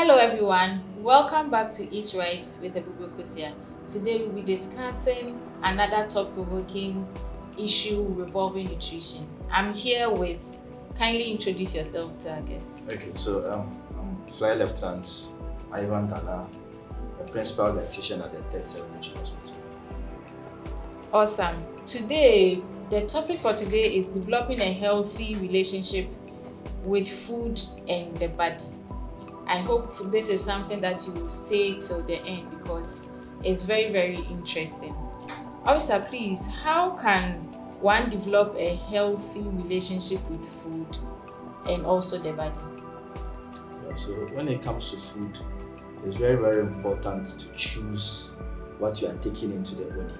Hello everyone, welcome back to Eat Right with Ebubukusia. Today we'll be discussing another thought-provoking issue revolving nutrition. I'm here with, kindly introduce yourself to our guest. Okay, so I'm Fly Lieutenant Ivan Gala, a principal dietitian at the Third Seven Hospital. Awesome. Today, the topic for today is developing a healthy relationship with food and the body. I hope this is something that you will stay till the end because it's very, very interesting. Officer, please, how can one develop a healthy relationship with food and also the body? Yeah, so when it comes to food, it's very, very important to choose what you are taking into the body.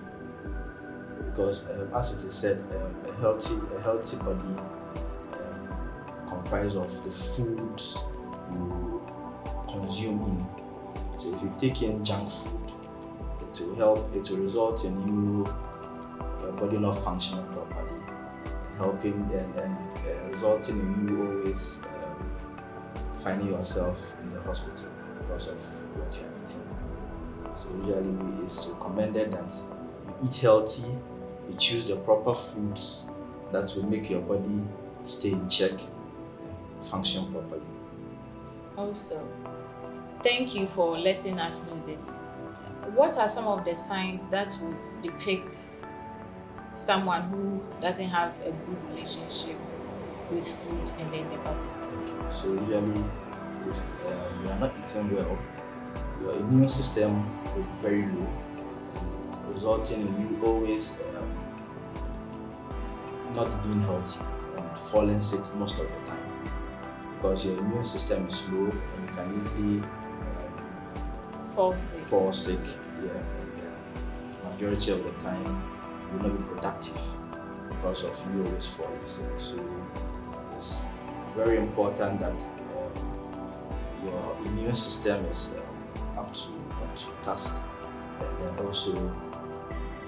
Because as it is said, a healthy body comprises of the foods you consume in. So if you take in junk food, it will result in your body not functioning properly, helping and resulting in you always finding yourself in the hospital because of what you are eating. So usually it's recommended that you eat healthy, you choose the proper foods that will make your body stay in check and function properly. Also, thank you for letting us know this. What are some of the signs that would depict someone who doesn't have a good relationship with food and then the body? So usually, if you are not eating well, your immune system will be very low, resulting in you always not being healthy and falling sick most of the time because your immune system is low and you can easily fall sick. Yeah, and the majority of the time you will not be productive because of you always falling sick. So it's very important that your immune system is up to task, and then also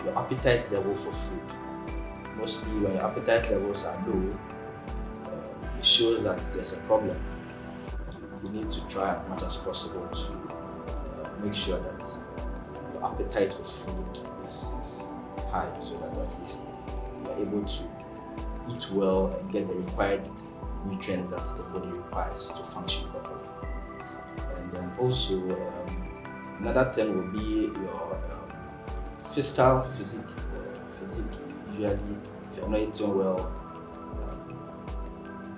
your appetite level for food. Mostly when your appetite levels are low, it shows that there's a problem. You need to try as much as possible to make sure that your appetite for food is high, so that at least you are able to eat well and get the required nutrients that the body requires to function properly. And then also another thing will be your physique. Usually, if you're not eating well,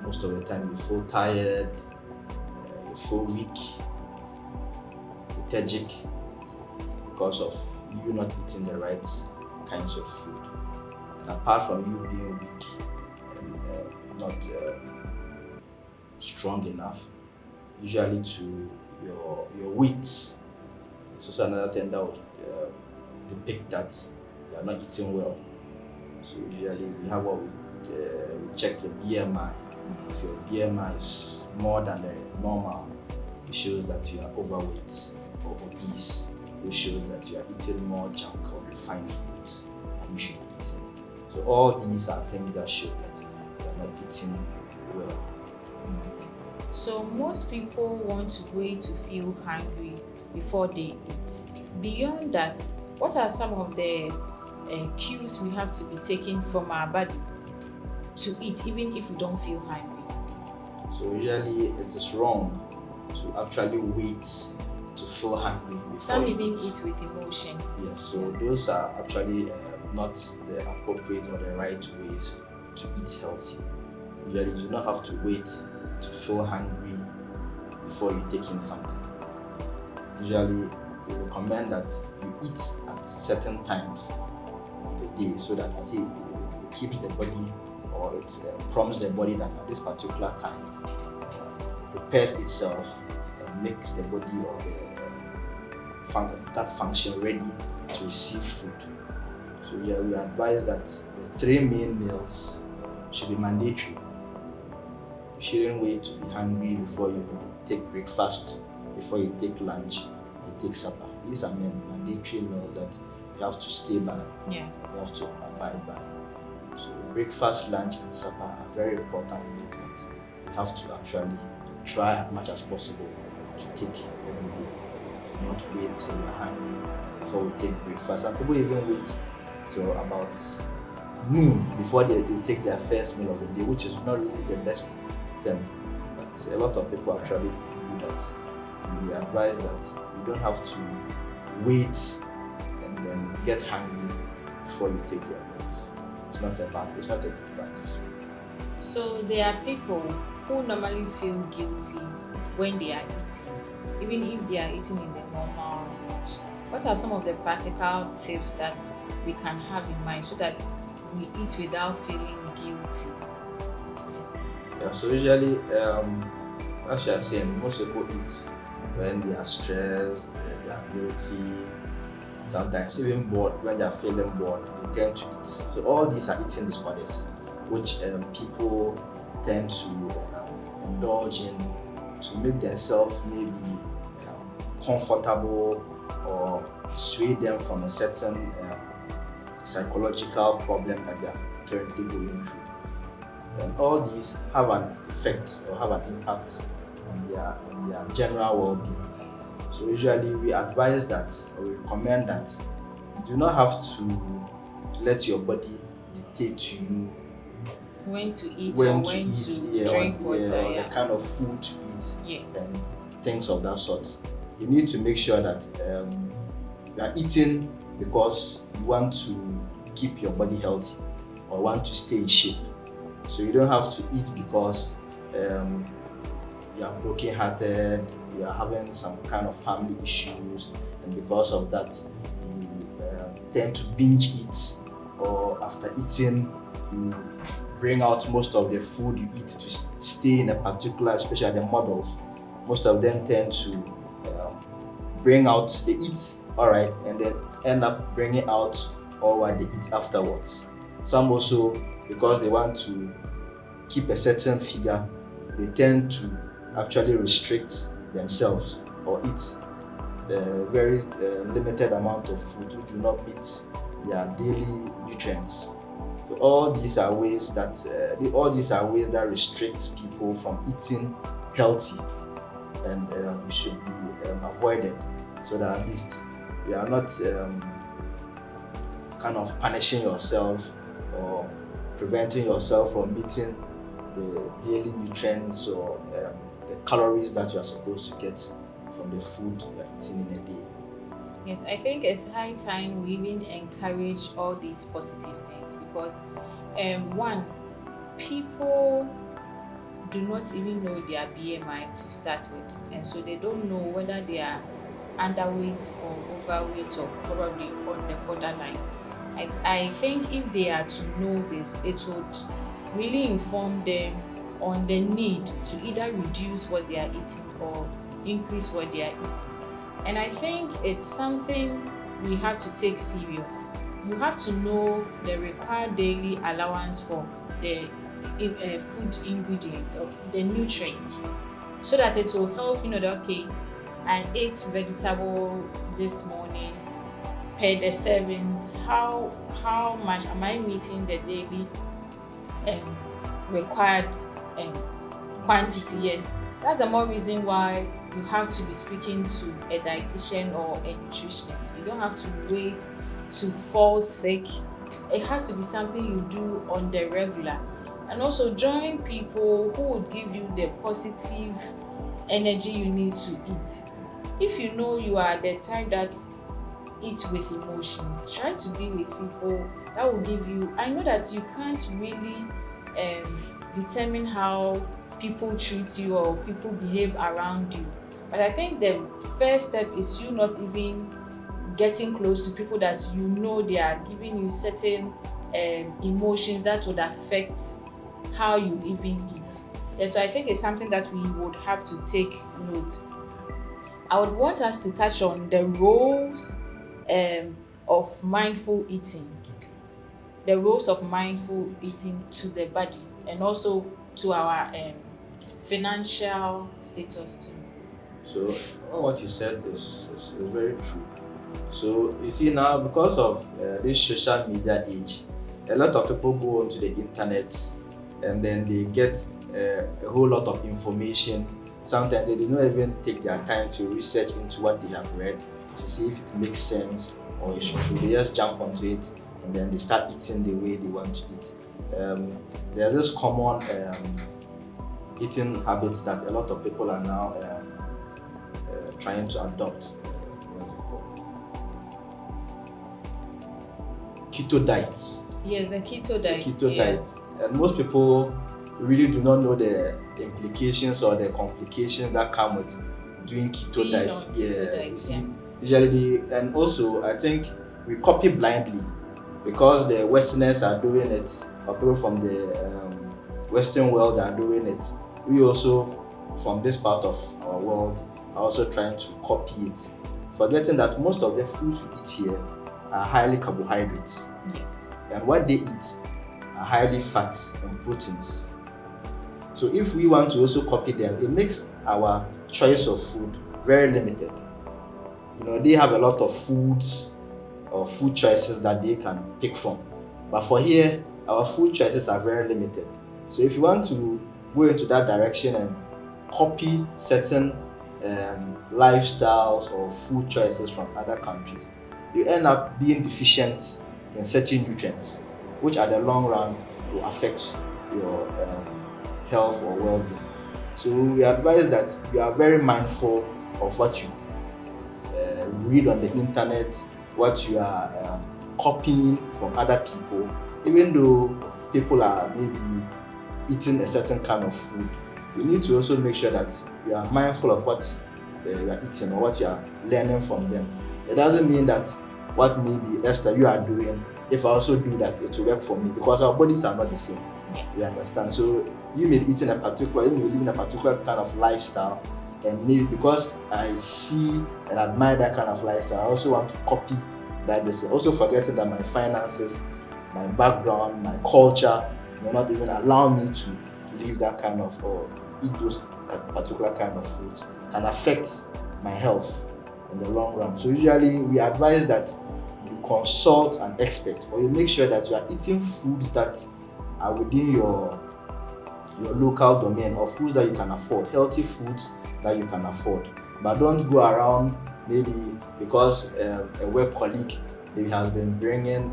most of the time you feel tired, you feel weak, lethargic because of you not eating the right kinds of food. And apart from you being weak and not strong enough, usually to your weight is also another thing that would depict that you are not eating well. So usually we have what we check the BMI. If your BMI is more than the normal, it shows that you are overweight or obese, which shows that you are eating more junk or refined foods than you should be eating. So all these are things that show that you are not eating well. So most people want to wait to feel hungry before they eat. Beyond that, what are some of the cues we have to be taking from our body to eat even if we don't feel hungry? So usually it is wrong to actually wait to feel hungry before Some you even eat. eat with emotions. Yes, so those are actually not the appropriate or the right ways to eat healthy. Usually you do not have to wait to feel hungry before you take in something. Usually we recommend that you eat at certain times of the day so that it keeps the body, or it prompts the body that at this particular time prepares itself and makes the body or that function ready to receive food. So yeah, we advise that the 3 main meals should be mandatory. You shouldn't wait to be hungry before you take breakfast, before you take lunch, you take supper. These are mandatory meals that you have to stay by. Yeah. You have to abide by. So breakfast, lunch, and supper are very important meals that you have to actually try as much as possible to take every day. Not wait till you're hungry before we take breakfast. Some people even wait till about noon before they take their first meal of the day, which is not really the best thing. But a lot of people actually do that. And we advise that you don't have to wait and then get hungry before you take your meals. It's not a good practice. So there are people who normally feel guilty when they are eating, even if they are eating in the normal range. What are some of the practical tips that we can have in mind so that we eat without feeling guilty? Yeah, so usually, as you are saying, most people eat when they are stressed, they are guilty, sometimes even bored. When they are feeling bored, they tend to eat. So all these are eating disorders, which people tend to indulge in to make themselves maybe comfortable or sway them from a certain psychological problem that they are currently going through. And all these have an effect or have an impact on their general well-being. So usually we advise that, or we recommend that you do not have to let your body dictate to you When to eat or when to when eat, to yeah, drink or, yeah, water, or the yeah. kind of food to eat Yes. and things of that sort. You need to make sure that you are eating because you want to keep your body healthy or want to stay in shape. So you don't have to eat because you are broken-hearted, you are having some kind of family issues, and because of that, you tend to binge eat, or after eating, you bring out most of the food you eat to stay in a particular, especially the models. Most of them tend to bring out, they eat, all right, and then end up bringing out all what they eat afterwards. Some also, because they want to keep a certain figure, they tend to actually restrict themselves or eat a very limited amount of food which do not meet their daily nutrients. So all these are ways that restrict people from eating healthy, and should be avoided, so that at least you are not kind of punishing yourself or preventing yourself from meeting the daily nutrients or the calories that you are supposed to get from the food you are eating in a day. Yes, I think it's high time we even encourage all these positive things because one, people do not even know their BMI to start with, and so they don't know whether they are underweight or overweight or probably on the borderline. I think if they are to know this, it would really inform them on the need to either reduce what they are eating or increase what they are eating. And I think it's something we have to take serious. You have to know the required daily allowance for the food ingredients or the nutrients, so that it will help you know that okay, I ate vegetable this morning per the servings. How much am I meeting the daily required um, quantity? Yes, that's the more reason why you have to be speaking to a dietitian or a nutritionist. You don't have to wait to fall sick. It has to be something you do on the regular, and also join people who would give you the positive energy you need to eat. If you know you are the type that eat with emotions, try to be with people that will give you. I know that you can't really determine how people treat you or people behave around you, but I think the first step is you not even getting close to people that you know they are giving you certain emotions that would affect how you even eat. Yeah, so I think it's something that we would have to take note. I would want us to touch on the roles of mindful eating, the roles of mindful eating to the body and also to our financial status too. So all what you said is very true. So you see now, because of this social media age, a lot of people go onto the internet and then they get a whole lot of information sometimes they do not even take their time to research into what they have read to see if it makes sense or it's true. They just jump onto it and then they start eating the way they want to eat. There's this common eating habits that a lot of people are now trying to adopt. What do you call it? Keto diets. Yes, the keto diet. The keto diet. And most people really do not know the implications or the complications that come with doing keto diet. Keto diet, Usually, and also I think we copy blindly because the Westerners are doing it, or people from the Western world are doing it. We also, from this part of our world, are also trying to copy it, forgetting that most of the foods we eat here are highly carbohydrates. Yes. And what they eat are highly fats and proteins. So if we want to also copy them, it makes our choice of food very limited. They have a lot of foods or food choices that they can pick from. But for here, our food choices are very limited. So if you want to go into that direction and copy certain lifestyles or food choices from other countries, you end up being deficient in certain nutrients, which at the long run will affect your health or well-being. So we advise that you are very mindful of what you read on the internet, what you are copying from other people. Even though people are maybe eating a certain kind of food, you need to also make sure that you are mindful of what you are eating or what you are learning from them. It doesn't mean that what maybe Esther you are doing, if I also do that, it will work for me, because our bodies are not the same. Yes. You understand? So you may be eating you may be living a particular kind of lifestyle, and maybe because I see and admire that kind of lifestyle, I also want to copy that. Also forgetting that my finances, my background, my culture may not even allow me to live that kind of or eat those particular kind of foods, can affect my health in the long run. So usually we advise that you consult an expert, or you make sure that you are eating foods that are within your local domain, or foods that you can afford, healthy foods that you can afford. But don't go around maybe because a work colleague maybe has been bringing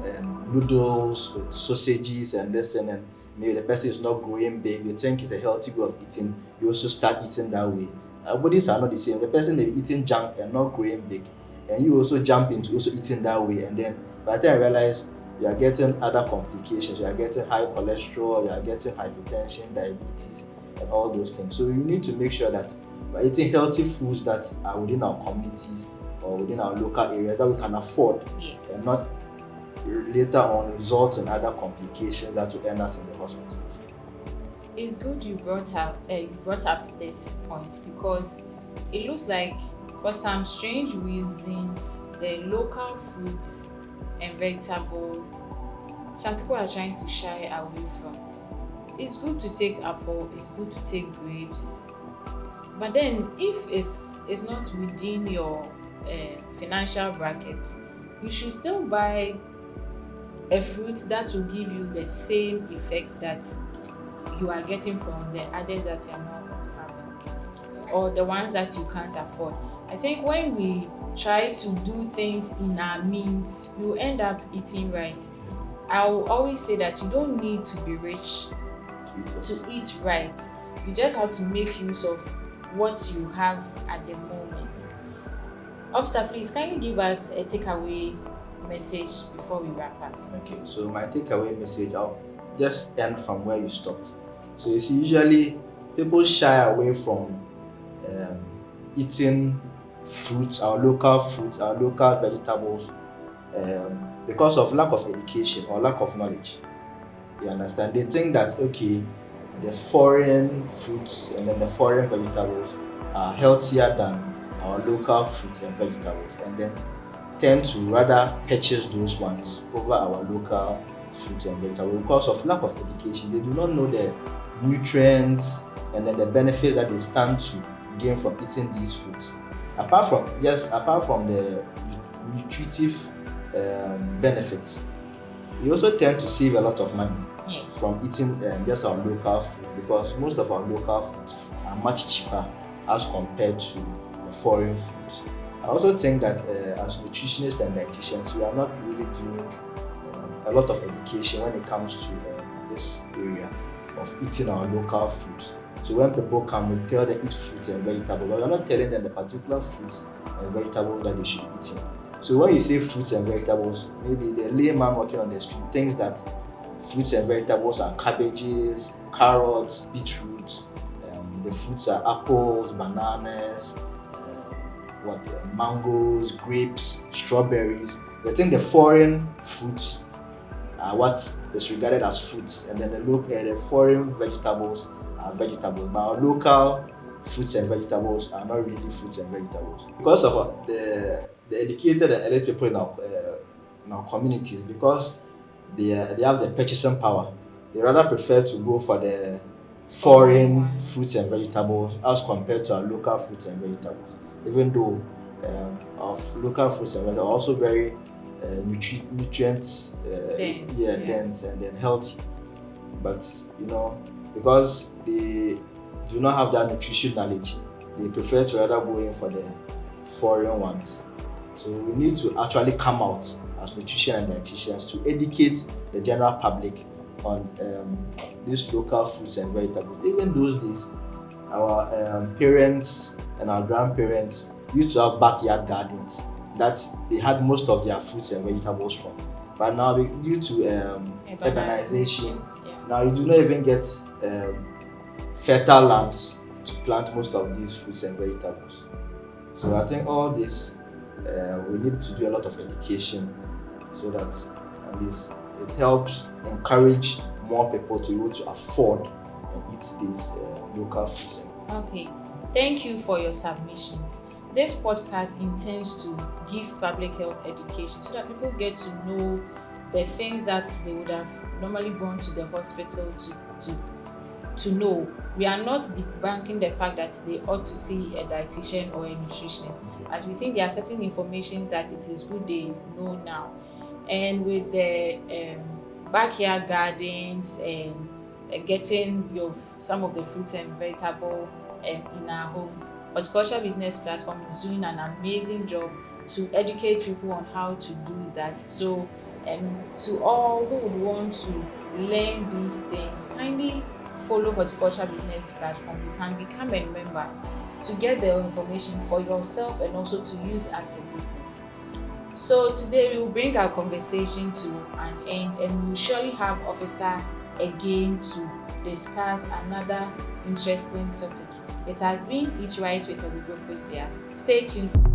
noodles with sausages and this and maybe the person is not growing big. You think it's a healthy way of eating, you also start eating that way. Our bodies are not the same. The person may be eating junk and not growing big, and you also jump into also eating that way, and then by the time you realize, you are getting other complications. You are getting high cholesterol, you are getting hypertension, diabetes, and all those things. So you need to make sure that we are eating healthy foods that are within our communities or within our local areas that we can afford, Yes. and not later on result in other complications that will end us in the hospital. It's good you brought up this point, because it looks like for some strange reasons the local fruits and vegetable some people are trying to shy away from. It's good to take apple, it's good to take grapes, but then if it's not within your financial bracket, you should still buy a fruit that will give you the same effect that you are getting from the others that you are not having, or the ones that you can't afford. I think when we try to do things in our means, you end up eating right. I will always say that you don't need to be rich to eat right. You just have to make use of what you have at the moment. Officer, please, can you give us a takeaway message before we wrap up? Okay, so my takeaway message, I'll just end from where you stopped. So you see, usually people shy away from eating fruits, our local vegetables, because of lack of education or lack of knowledge. You understand? They think that okay, the foreign fruits and then the foreign vegetables are healthier than our local fruits and vegetables, and then tend to rather purchase those ones over our local fruits and vegetables because of lack of education. They do not know the nutrients and then the benefits that they stand to gain from eating these foods. Apart from the nutritive benefits, we also tend to save a lot of money from eating just our local food, because most of our local foods are much cheaper as compared to the foreign foods. I also think that as nutritionists and dietitians, we are not really doing a lot of education when it comes to this area of eating our local foods. So when people come, we tell them eat fruits and vegetables, but we're not telling them the particular fruits and vegetables that they should be eating. So when you say fruits and vegetables, maybe the layman working on the street thinks that fruits and vegetables are cabbages, carrots, beetroot. The fruits are apples, bananas, mangoes, grapes, strawberries. They think the foreign fruits are what is regarded as fruits, and then the foreign vegetables are vegetables. But our local fruits and vegetables are not really fruits and vegetables because of the educated and elite people in our communities, because they have the purchasing power. They rather prefer to go for the foreign fruits and vegetables as compared to our local fruits and vegetables. Even though of local fruits and vegetables are also very nutrient dense and then healthy, but because they do not have that nutrition knowledge, they prefer to rather go in for the foreign ones. So we need to actually come out as nutrition and dietitians to educate the general public on these local fruits and vegetables. Even those days, our parents and our grandparents used to have backyard gardens that they had most of their fruits and vegetables from. But now, due to urbanization, now you do not even get fertile lands to plant most of these fruits and vegetables. So I think all this, we need to do a lot of education so that at least it helps encourage more people to be able to afford and eat these local foods. Okay, thank you for your submissions. This podcast intends to give public health education so that people get to know the things that they would have normally gone to the hospital to know. We are not debunking the fact that they ought to see a dietitian or a nutritionist, as we think there are certain information that it is good they know now. And with the backyard gardens and getting some of the fruits and vegetable in our homes, Horticulture Business Platform is doing an amazing job to educate people on how to do that. So to all who would want to learn these things, kindly follow Horticulture Business Platform. You can become a member to get the information for yourself and also to use as a business. So today we will bring our conversation to an end, and we will surely have Officer again to discuss another interesting topic. It has been Eat Right with Obibo Kosia. Stay tuned.